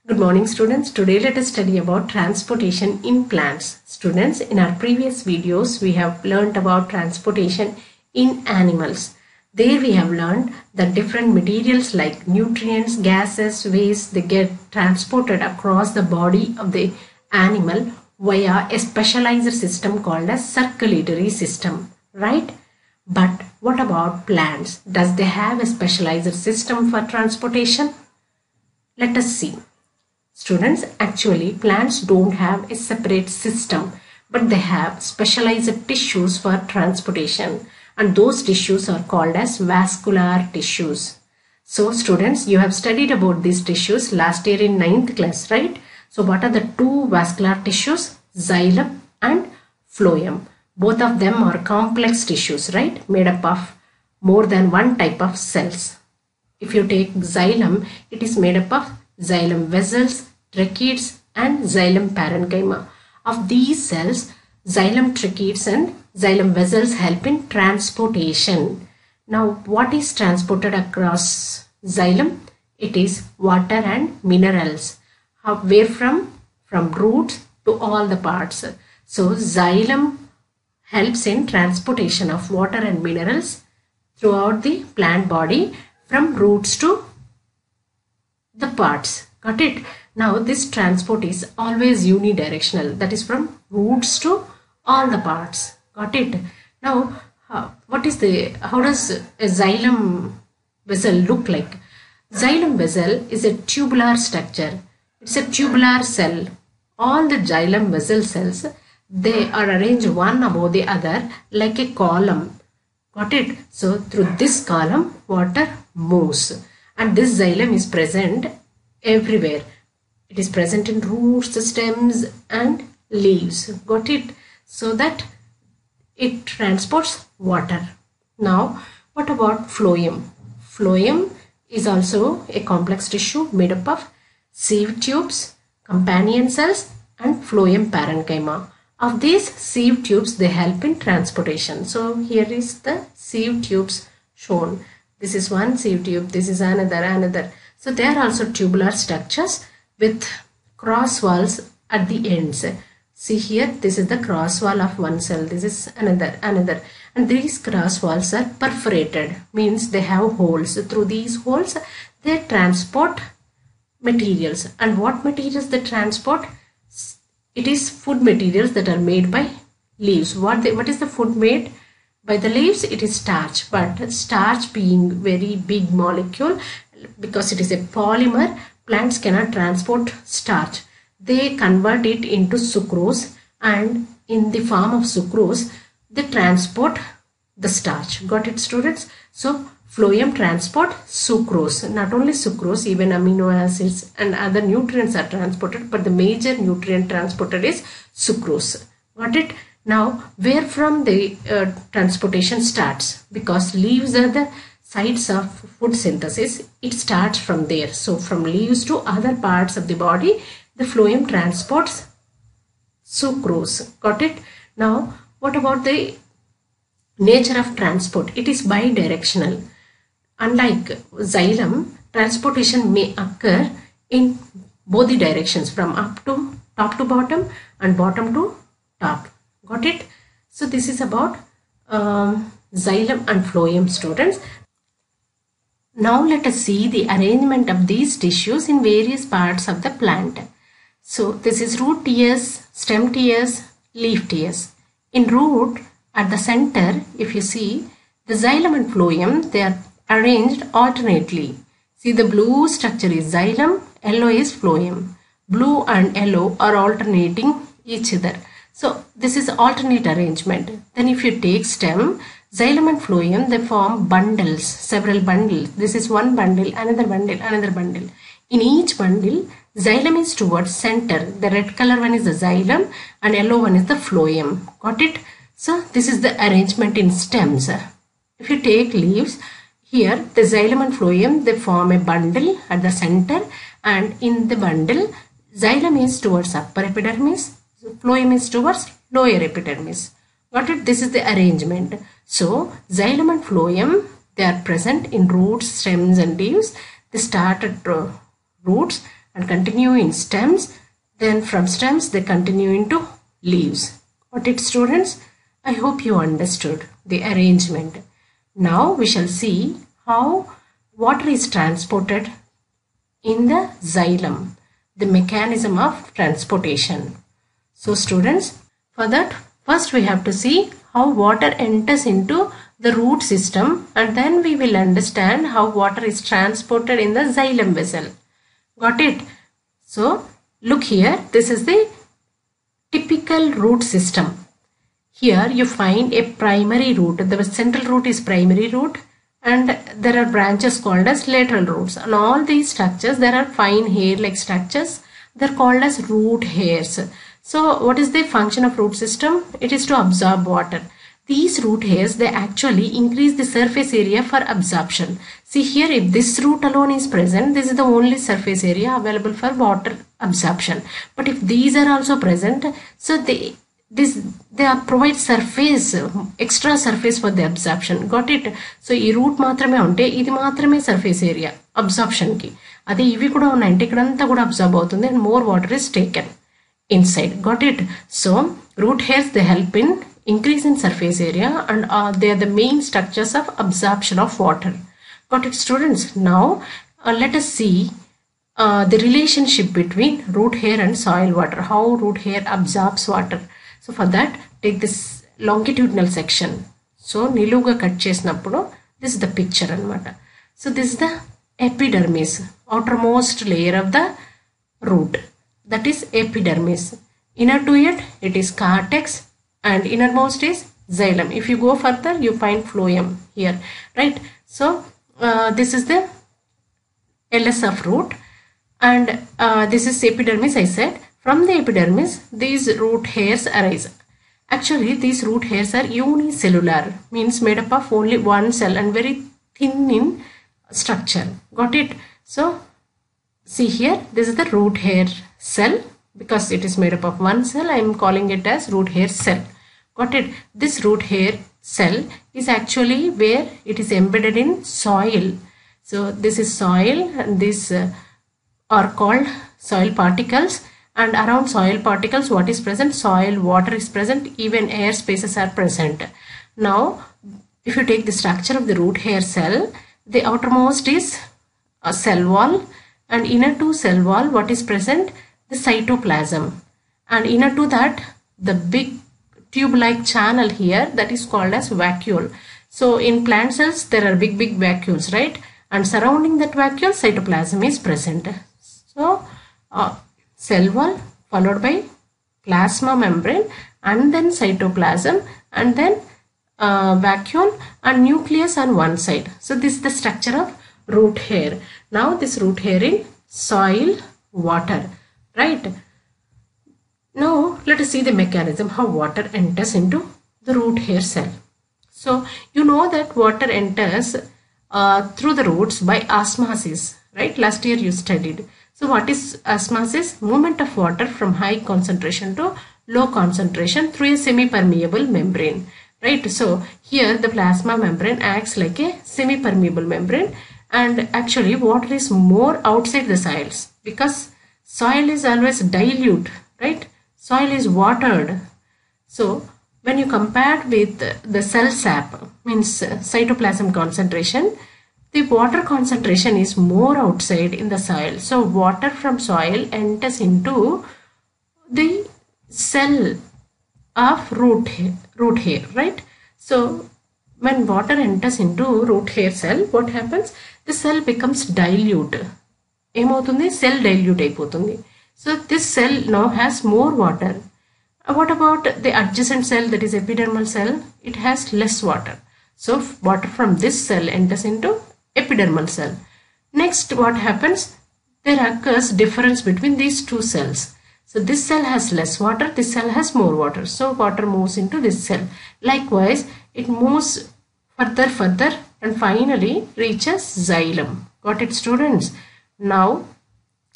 Good morning students. Today let us study about transportation in plants. Students, in our previous videos we have learnt about transportation in animals. There we have learned that different materials like nutrients, gases, waste, they get transported across the body of the animal via a specialized system called as circulatory system, right? But what about plants? Does they have a specialized system for transportation? Let us see. Students, actually plants don't have a separate system, but they have specialized tissues for transportation, and those tissues are called as vascular tissues. So students, you have studied about these tissues last year in 9th class, right? So what are the two vascular tissues? Xylem and phloem. Both of them are complex tissues, right? Made up of more than one type of cells. If you take xylem, it is made up of xylem vessels, tracheids and xylem parenchyma. Of these cells, xylem tracheids and xylem vessels help in transportation. Now, what is transported across xylem? It is water and minerals. Where from? From roots to all the parts. So, xylem helps in transportation of water and minerals throughout the plant body from roots to the parts. Got it? Now this transport is always unidirectional, that is from roots to all the parts. Got it? Now how does a xylem vessel look like? Xylem vessel is a tubular structure. It's a tubular cell. All the xylem vessel cells, they are arranged one above the other like a column. Got it? So through this column water moves, and this xylem is present everywhere. It is present in roots, stems and leaves. Got it? So that it transports water. Now what about phloem? Phloem is also a complex tissue made up of sieve tubes, companion cells and phloem parenchyma. Of these sieve tubes, they help in transportation. So here is the sieve tubes shown. This is one sieve tube, this is another. So they are also tubular structures with cross walls at the ends. See here, this is the cross wall of one cell, this is another. And these cross walls are perforated, means they have holes. Through these holes, they transport materials. And what materials they transport? It is food materials that are made by leaves. What is the food made by the leaves? It is starch. But starch being very big molecule, because it is a polymer, plants cannot transport starch. They convert it into sucrose, and in the form of sucrose, they transport the starch. Got it, students? So phloem transport sucrose. Not only sucrose, even amino acids and other nutrients are transported, but the major nutrient transported is sucrose. Got it? Now, where from the transportation starts? Because leaves are the sites of food synthesis, it starts from there. So from leaves to other parts of the body, the phloem transports sucrose. Got it? Now, what about the nature of transport? It is bidirectional. Unlike xylem, transportation may occur in both the directions, from top to bottom and bottom to top. Got it? So this is about xylem and phloem, students. Now let us see the arrangement of these tissues in various parts of the plant. So this is root tiers, stem tiers, leaf tiers. In root, at the center, if you see, the xylem and phloem, they are arranged alternately. See, the blue structure is xylem, yellow is phloem. Blue and yellow are alternating each other. So this is alternate arrangement. Then if you take stem, xylem and phloem, they form bundles, several bundles. This is one bundle, another bundle, another bundle. In each bundle, xylem is towards center. The red color one is the xylem and yellow one is the phloem. Got it? So this is the arrangement in stems. If you take leaves, here the xylem and phloem, they form a bundle at the center, and in the bundle, xylem is towards upper epidermis, phloem is towards lower epidermis. Got it? This is the arrangement. So xylem and phloem, they are present in roots, stems and leaves. They start at roots and continue in stems. Then from stems they continue into leaves. Got it, students? I hope you understood the arrangement. Now we shall see how water is transported in the xylem, the mechanism of transportation. So students, for that first we have to see how water enters into the root system, and then we will understand how water is transported in the xylem vessel. Got it? So look here, this is the typical root system. Here you find a primary root. The central root is primary root, and there are branches called as lateral roots. And all these structures, there are fine hair-like structures. They're called as root hairs. So what is the function of root system? It is to absorb water. These root hairs, they actually increase the surface area for absorption. See here, if this root alone is present, this is the only surface area available for water absorption. But if these are also present, so they provide surface, extra surface for the absorption. Got it? So ఈ route మాత్రమే ఉంటే ఇది మాత్రమే surface area absorption కి. అదే ఇవి కూడా ఉన్నాయంటే ఇక్కడంతా కూడా అబ్జార్బ్ అవుతుంది and more water is taken inside. Got it? So root hairs, they help in increase in surface area, and they are the main structures of absorption of water. Got it, students? Now let us see the relationship between root hair and soil water, how root hair absorbs water. So for that, take this longitudinal section. So niluga cut chesinappudu, this is the picture anamata. So this is the epidermis, outermost layer of the root, that is epidermis. Inner to it, it is cortex, and innermost is xylem. If you go further, you find phloem here, right? So this is the LS of root, and this is epidermis, I said. From the epidermis, these root hairs arise. Actually, these root hairs are unicellular, means made up of only one cell and very thin in structure. Got it? So see here, this is the root hair cell. Because it is made up of one cell, I am calling it as root hair cell. Got it? This root hair cell is actually where it is embedded in soil. So this is soil, and these are called soil particles. And around soil particles, what is present? Soil, water is present, even air spaces are present. Now, if you take the structure of the root hair cell, the outermost is a cell wall, and inner to cell wall, what is present? The cytoplasm. And inner to that, the big tube-like channel here, that is called as vacuole. So in plant cells, there are big vacuoles, right? And surrounding that vacuole, cytoplasm is present. So cell wall followed by plasma membrane, and then cytoplasm, and then vacuole and nucleus on one side. So this is the structure of root hair. Now this root hair in soil, water, right? Now let us see the mechanism how water enters into the root hair cell. So you know that water enters through the roots by osmosis, right? Last year you studied. So what is osmosis? Movement of water from high concentration to low concentration through a semi-permeable membrane, right? So here the plasma membrane acts like a semi-permeable membrane, and actually water is more outside the soils because soil is always dilute, right? Soil is watered. So when you compare with the cell sap, means cytoplasm concentration, the water concentration is more outside in the soil. So water from soil enters into the cell of root hair, right? So when water enters into root hair cell, what happens? The cell becomes dilute. ఏమవుతుంది? Cell dilute అయిపోతుంది. So this cell now has more water. What about the adjacent cell, that is epidermal cell? It has less water. So water from this cell enters into epidermal cell. Next, what happens? There occurs difference between these two cells. So this cell has less water, this cell has more water. So water moves into this cell. Likewise, it moves further and finally reaches xylem. Got it, students? Now,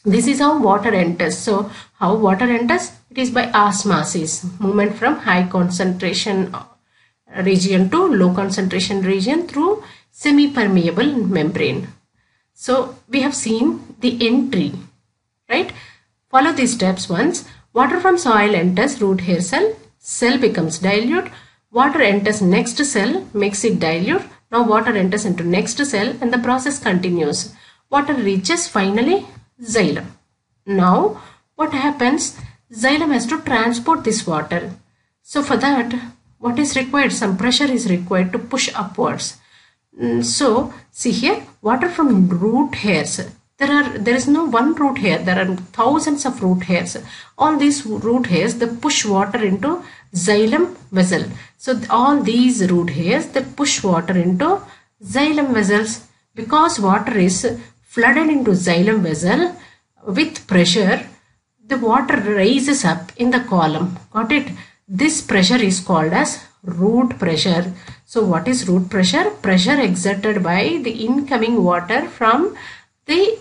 this is how water enters. So how water enters? It is by osmosis, movement from high concentration region to low concentration region through semi-permeable membrane. So we have seen the entry right? Follow these steps once. Water from soil enters root hair cell becomes dilute. Water enters next cell, makes it dilute. Now water enters into next cell and the process continues. Water reaches finally xylem. Now what happens? Xylem has to transport this water. So for that, what is required? Some pressure is required to push upwards. So see here, water from root hairs. There is no one root hair. There are thousands of root hairs. All these root hairs, they push water into xylem vessel. So all these root hairs, they push water into xylem vessels. Because water is flooded into xylem vessel with pressure, the water rises up in the column. Got it? This pressure is called as root pressure. So what is root pressure? Pressure exerted by the incoming water from the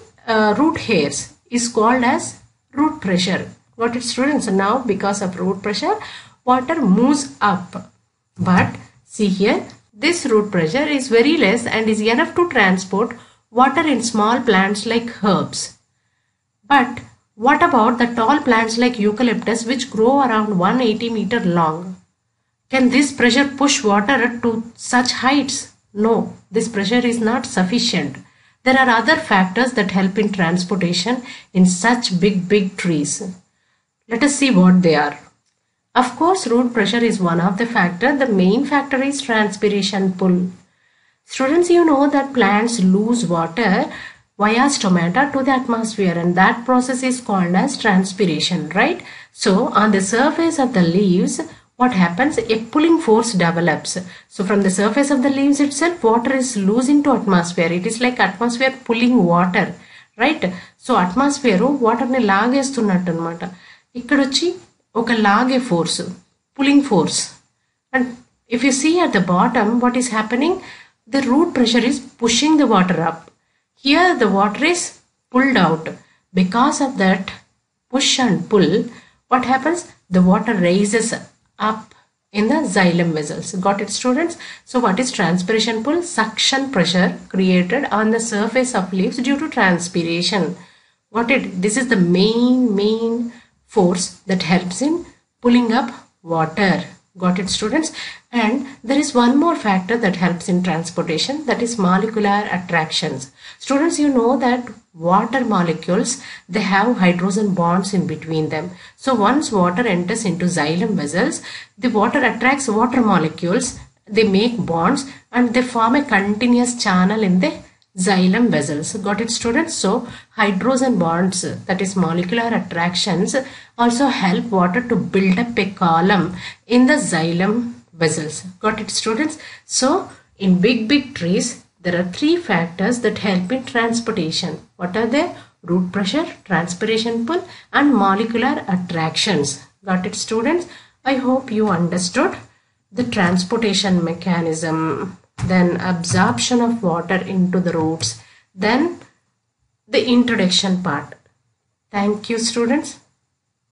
root hairs is called as root pressure. Got it, students? Now because of root pressure, water moves up. But see here, this root pressure is very less and is enough to transport water in small plants like herbs. But what about the tall plants like eucalyptus which grow around 180 meter long? Can this pressure push water to such heights? No, this pressure is not sufficient. There are other factors that help in transportation in such big trees. Let us see what they are. Of course, root pressure is one of the factors. The main factor is transpiration pull. Students, you know that plants lose water via stomata to the atmosphere and that process is called as transpiration, right? So on the surface of the leaves, what happens? A pulling force develops. So from the surface of the leaves itself, water is losing to atmosphere. It is like atmosphere pulling water, right? So atmosphere water ni lagestunnattu annamata. Ikkadachi oka lage force, pulling force. And if you see at the bottom, what is happening? The root pressure is pushing the water up. Here the water is pulled out. Because of that push and pull, what happens? The water rises up in the xylem vessels. Got it, students? So what is transpiration pull? Suction pressure created on the surface of leaves due to transpiration. Got it? This is the main force that helps in pulling up water. Got it, students? And there is one more factor that helps in transportation, that is molecular attractions. Students, you know that water molecules, they have hydrogen bonds in between them. So once water enters into xylem vessels, the water attracts water molecules, they make bonds and they form a continuous channel in the xylem vessels. Got it, students? So hydrogen bonds, that is molecular attractions, also help water to build up a column in the xylem vessels. Got it, students? So in big trees, there are three factors that help in transportation. What are they? Root pressure, transpiration pull and molecular attractions. Got it, students? I hope you understood the transportation mechanism, then absorption of water into the roots, then the introduction part. Thank you, students.